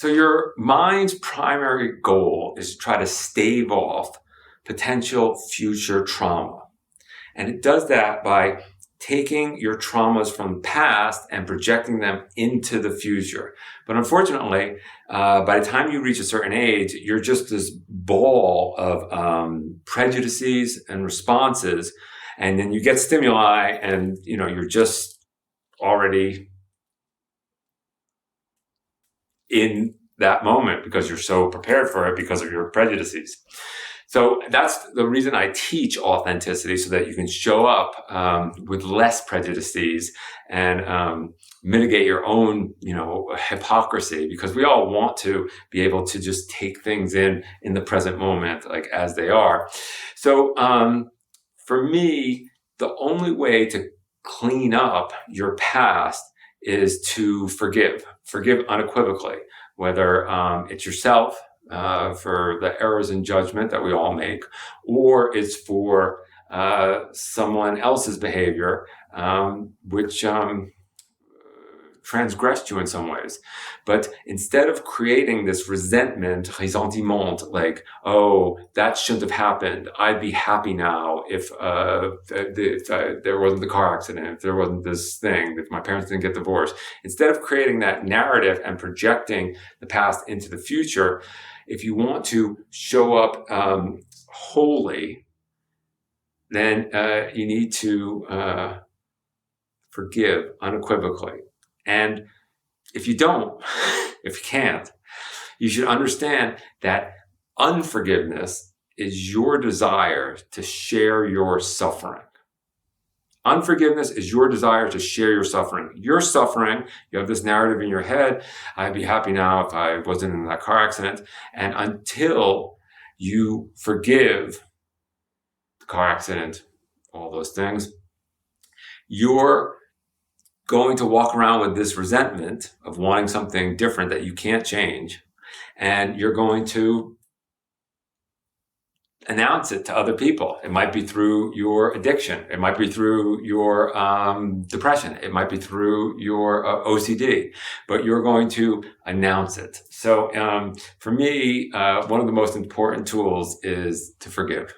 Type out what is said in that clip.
So your mind's primary goal is to try to stave off potential future trauma. And it does that by taking your traumas from the past and projecting them into the future. But unfortunately, by the time you reach a certain age, you're just this ball of prejudices and responses. And then you get stimuli and, you're just already in that moment because you're so prepared for it because of your prejudices. So that's the reason I teach authenticity, so that you can show up with less prejudices and mitigate your own, hypocrisy, because we all want to be able to just take things in the present moment, like as they are. So for me, the only way to clean up your past is to forgive unequivocally, whether it's yourself for the errors in judgment that we all make, or it's for someone else's behavior, which transgressed you in some ways. But instead of creating this ressentiment, like, oh, that shouldn't have happened, I'd be happy now if there wasn't the car accident, if there wasn't this thing, if my parents didn't get divorced. Instead of creating that narrative and projecting the past into the future, if you want to show up wholly, then you need to forgive unequivocally. And if you don't, if you can't, you should understand that unforgiveness is your desire to share your suffering. Unforgiveness is your desire to share your suffering. Your suffering, you have this narrative in your head, I'd be happy now if I wasn't in that car accident. And until you forgive the car accident, all those things, you're going to walk around with this resentment of wanting something different that you can't change. And you're going to announce it to other people. It might be through your addiction. It might be through your depression. It might be through your OCD, but you're going to announce it. So for me, one of the most important tools is to forgive.